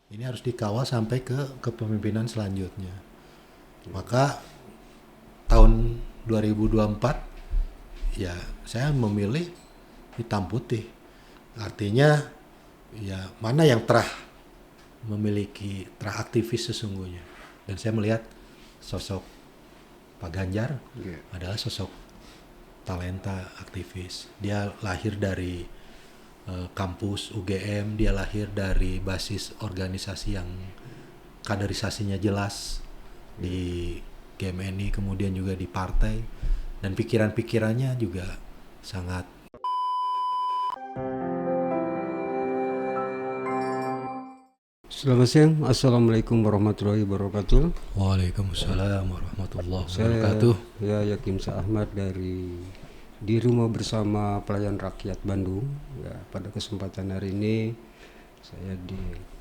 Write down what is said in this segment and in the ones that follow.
ini harus dikawal sampai ke kepemimpinan selanjutnya. Maka tahun 2024 ya saya memilih hitam putih. Artinya ya mana yang terah aktivis sesungguhnya. Dan saya melihat sosok Pak Ganjar adalah sosok talenta aktivis. Dia lahir dari kampus UGM, dia lahir dari basis organisasi yang kaderisasinya jelas di GMNI, kemudian juga di partai, dan pikiran-pikirannya juga sangat. Selamat siang, Assalamualaikum warahmatullahi wabarakatuh. Waalaikumsalam warahmatullahi wabarakatuh. Saya Yakin Ahmad di Rumah Bersama Pelayan Rakyat Bandung. Ya, pada kesempatan hari ini saya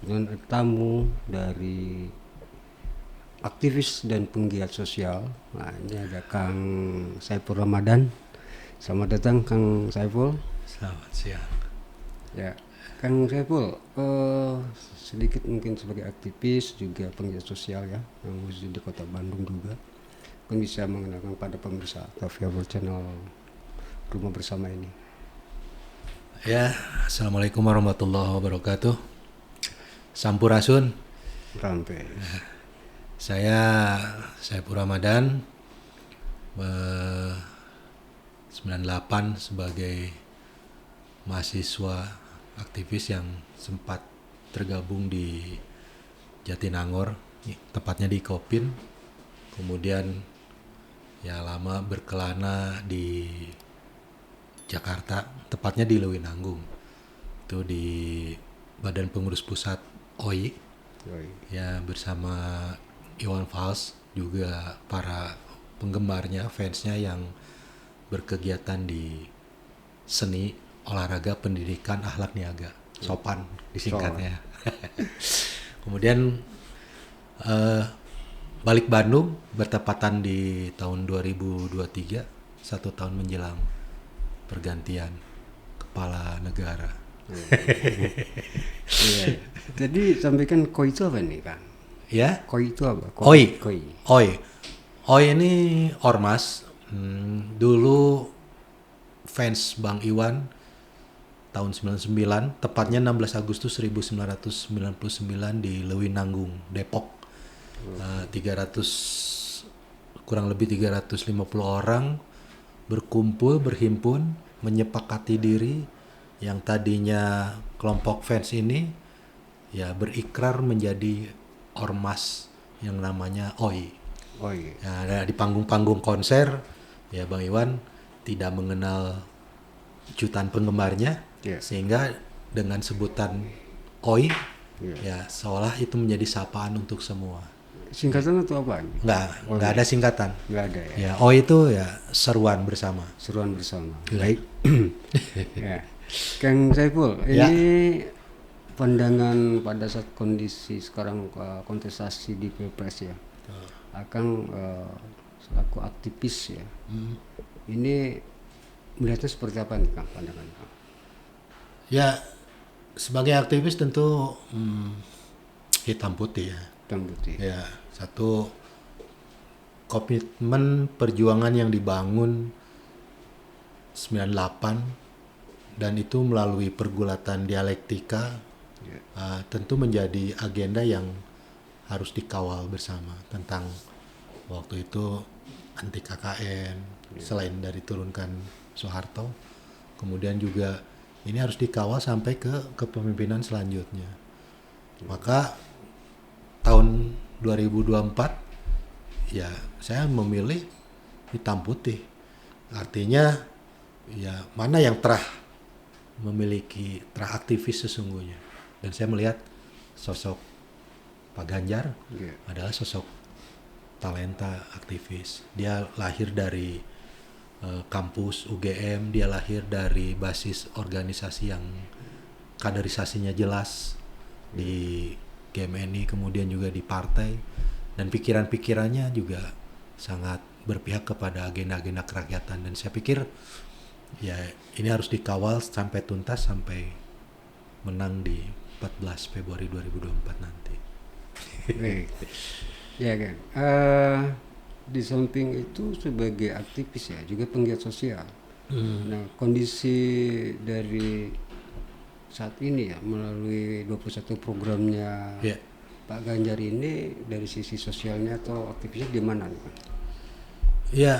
dengan tamu dari aktivis dan penggiat sosial. Nah, ini ada Kang Saiful Ramadan. Selamat datang Kang Saiful. Selamat siang. Ya, Kang Saiful, sedikit mungkin sebagai aktivis juga penggiat sosial ya, yang khusus di kota Bandung juga, mungkin bisa mengenalkan pada pemirsa atau viewer channel Rumah Bersama ini. Ya, Assalamualaikum warahmatullahi wabarakatuh. Sampurasun. Rampe. Saya Saiful Ramadan, 98 sebagai mahasiswa aktivis yang sempat tergabung di Jatinangor, tepatnya di Kopin. Kemudian ya lama berkelana di Jakarta, tepatnya di Lewinanggung. Itu di Badan Pengurus Pusat OI. Ya bersama Iwan Fals, juga para penggemarnya, fansnya yang berkegiatan di seni, olahraga, pendidikan, akhlak niaga, sopan disingkatnya. Kemudian balik Bandung bertepatan di tahun 2023, 1 tahun menjelang pergantian kepala negara. Iya. Jadi sampaikan KOI itu apa nih Kang? Ya? KOI itu apa? OI ini ormas. Dulu fans Bang Iwan tahun 99, tepatnya 16 Agustus 1999 di Lewinanggung, Depok. kurang lebih 350 orang berkumpul, berhimpun, menyepakati diri yang tadinya kelompok fans ini ya berikrar menjadi ormas yang namanya OI. Ya, di panggung-panggung konser ya Bang Iwan tidak mengenal jutaan penggemarnya, sehingga dengan sebutan OI ya seolah itu menjadi sapaan untuk semua. Singkatan atau apa? Nggak ada singkatan. Nggak ada ya. Ya OI itu ya seruan bersama. Baik. Ya. Kang Saiful, ini pandangan pada saat kondisi sekarang kontestasi di Pilpres ya. Akang selaku aktivis ya. Ini melihatnya seperti apa nih Kang pandangan Kang? Ya sebagai aktivis tentu hitam putih ya. Ya, satu komitmen perjuangan yang dibangun 98 dan itu melalui pergulatan dialektika tentu menjadi agenda yang harus dikawal bersama, tentang waktu itu anti KKN, selain dari turunkan Soeharto, kemudian juga ini harus dikawal sampai ke kepemimpinan selanjutnya. Maka tahun 2024 ya saya memilih hitam putih. Artinya ya mana yang terah aktivis sesungguhnya. Dan saya melihat sosok Pak Ganjar adalah sosok talenta aktivis. Dia lahir dari kampus UGM, dia lahir dari basis organisasi yang kaderisasinya jelas di GMNI, kemudian juga di partai, dan pikiran-pikirannya juga sangat berpihak kepada agenda-agenda kerakyatan. Dan saya pikir ya ini harus dikawal sampai tuntas, sampai menang di 14 Februari 2024 nanti. Baik. Ya kan. Di samping itu sebagai aktivis ya, juga penggiat sosial. Nah, kondisi dari saat ini ya melalui 21 programnya Ya. Pak Ganjar ini dari sisi sosialnya atau aktivisnya gimana nih Pak? Ya,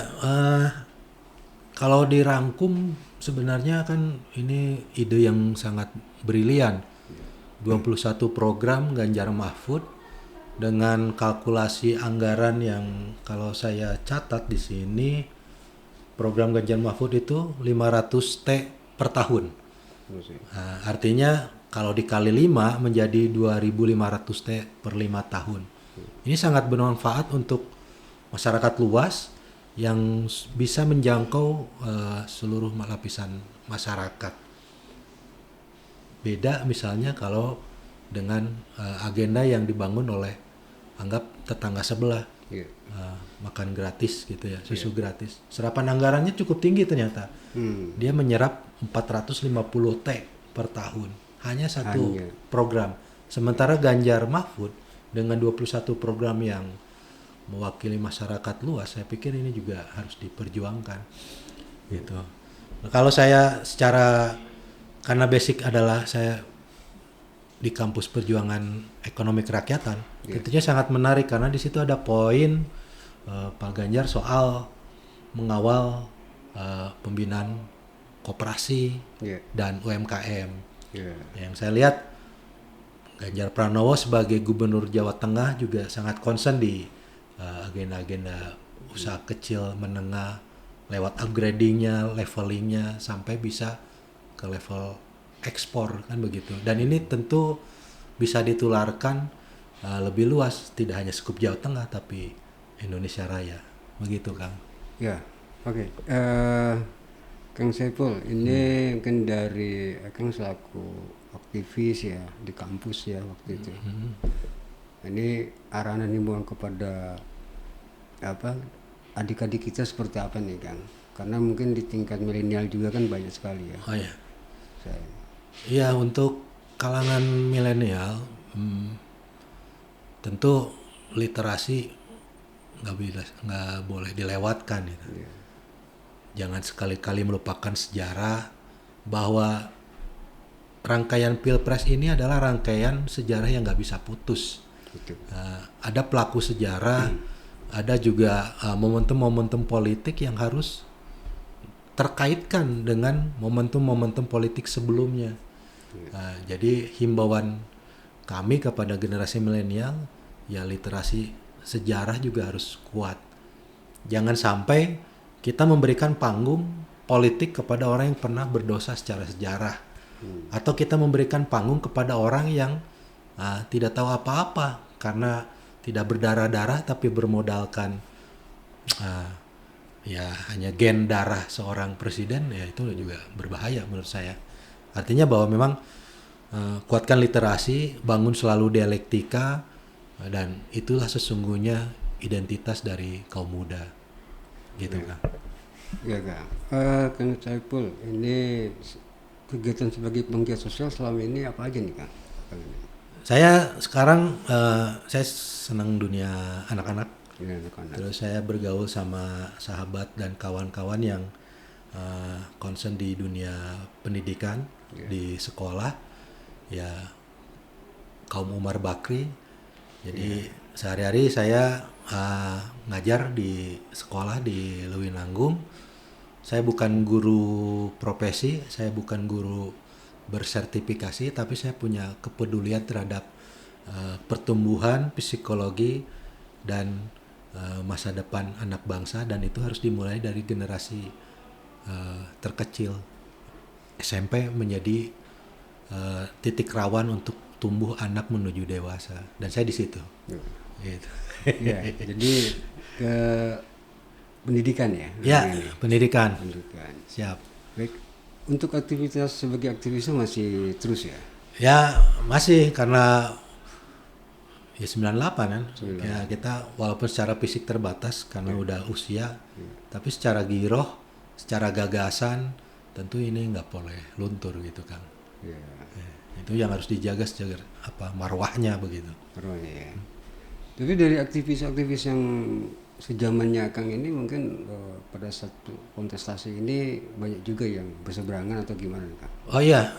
kalau dirangkum sebenarnya kan ini ide yang sangat brilian. 21 program Ganjar Mahfud dengan kalkulasi anggaran yang kalau saya catat di sini program Ganjar Mahfud itu 500 T per tahun. Nah, artinya kalau dikali 5 menjadi 2.500 T per 5 tahun. Ini sangat bermanfaat untuk masyarakat luas yang bisa menjangkau seluruh lapisan masyarakat. Beda misalnya kalau dengan agenda yang dibangun oleh anggap tetangga sebelah, makan gratis gitu ya, susu gratis. Serapan anggarannya cukup tinggi ternyata. Dia menyerap 450 T per tahun. Hanya satu program. Sementara Ganjar Mahfud dengan 21 program yang mewakili masyarakat luas, saya pikir ini juga harus diperjuangkan. Gitu. Nah, kalau saya secara karena basic adalah saya di kampus perjuangan ekonomi kerakyatan, tentunya sangat menarik karena di situ ada poin Pak Ganjar soal mengawal pembinaan koperasi dan UMKM. Yang saya lihat Ganjar Pranowo sebagai Gubernur Jawa Tengah juga sangat concern di agenda-agenda usaha kecil menengah lewat upgradingnya, levelingnya sampai bisa ke level ekspor kan begitu. Dan ini tentu bisa ditularkan lebih luas, tidak hanya skup Jawa Tengah tapi Indonesia Raya, begitu Kang. Ya, oke. Kang Saiful, ini mungkin dari Kang selaku aktivis ya di kampus ya waktu itu. Ini arahan yang dibuang kepada adik-adik kita seperti apa nih Kang? Karena mungkin di tingkat milenial juga kan banyak sekali ya. Oh ya. Iya, untuk kalangan milenial tentu literasi nggak boleh dilewatkan gitu. Jangan sekali-kali melupakan sejarah bahwa rangkaian Pilpres ini adalah rangkaian sejarah yang nggak bisa putus. Ada pelaku sejarah, ada juga momentum-momentum politik yang harus terkaitkan dengan momentum-momentum politik sebelumnya. Jadi himbauan kami kepada generasi milenial ya literasi sejarah juga harus kuat. Jangan sampai kita memberikan panggung politik kepada orang yang pernah berdosa secara sejarah, atau kita memberikan panggung kepada orang yang tidak tahu apa-apa karena tidak berdarah-darah tapi bermodalkan ya hanya gen darah seorang presiden, ya itu juga berbahaya menurut saya. Artinya bahwa memang kuatkan literasi, bangun selalu dialektika, dan itulah sesungguhnya identitas dari kaum muda, gitu Kang. Ya Kang. Kang Saiful, ini kegiatan sebagai penggiat sosial selama ini apa aja nih Kang? Saya sekarang saya senang dunia anak-anak. Terus saya bergaul sama sahabat dan kawan-kawan yang concern di dunia pendidikan di sekolah, ya kaum Umar Bakri. Jadi sehari-hari saya ngajar di sekolah di Lewinanggung. Saya bukan guru profesi, saya bukan guru bersertifikasi, tapi saya punya kepedulian terhadap pertumbuhan, psikologi, dan masa depan anak bangsa, dan itu harus dimulai dari generasi terkecil. SMP menjadi titik rawan untuk tumbuh anak menuju dewasa, dan saya di situ. Gitu. Ya, jadi ke pendidikan ya? Ya, pendidikan. Siap. Baik, untuk aktivitas sebagai aktivis masih terus ya? Ya, masih karena ya 98 kan. Ya, kita walaupun secara fisik terbatas karena udah usia, tapi secara giroh, secara gagasan tentu ini nggak boleh luntur gitu Kang. Itu yang harus dijaga secara marwahnya begitu. Marwahnya ya. Tapi dari aktivis-aktivis yang sejamannya Kang ini mungkin pada satu kontestasi ini banyak juga yang berseberangan atau gimana Kang? Oh iya,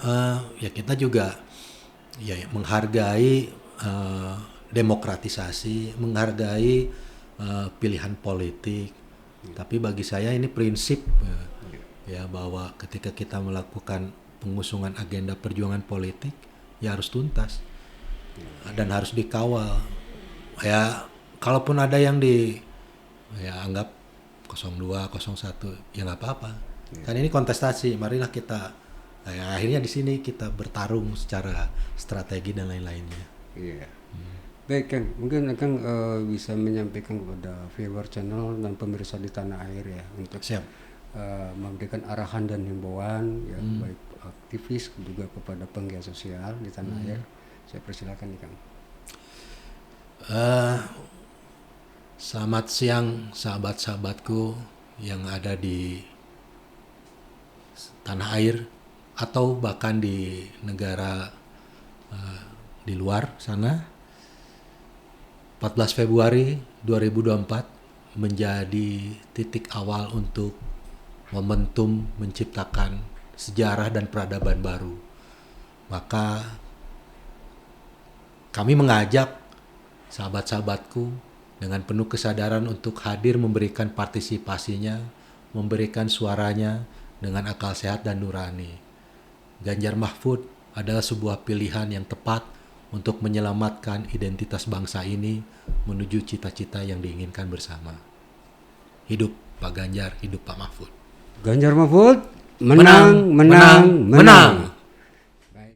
ya kita juga ya menghargai demokratisasi, menghargai pilihan politik. Tapi bagi saya ini prinsip ya bahwa ketika kita melakukan pengusungan agenda perjuangan politik ya harus tuntas dan harus dikawal. Ya kalaupun ada yang ya anggap 02, 01 ya nggak apa-apa. Kan ini kontestasi, marilah kita ya, akhirnya di sini kita bertarung secara strategi dan lain-lainnya. Iya. Baik Kang, mungkin Kang bisa menyampaikan kepada viewer channel dan pemirsa di tanah air ya untuk Siap. memberikan arahan dan himbauan ya baik aktivis juga kepada penggiat sosial di tanah air. Saya persilakan nih Kang. Selamat siang sahabat-sahabatku yang ada di tanah air atau bahkan di negara di luar sana. 14 Februari 2024 menjadi titik awal untuk momentum menciptakan sejarah dan peradaban baru. Maka kami mengajak sahabat-sahabatku dengan penuh kesadaran untuk hadir memberikan partisipasinya, memberikan suaranya dengan akal sehat dan nurani. Ganjar Mahfud adalah sebuah pilihan yang tepat untuk menyelamatkan identitas bangsa ini menuju cita-cita yang diinginkan bersama. Hidup Pak Ganjar, hidup Pak Mahfud. Ganjar Mahfud menang, menang, menang.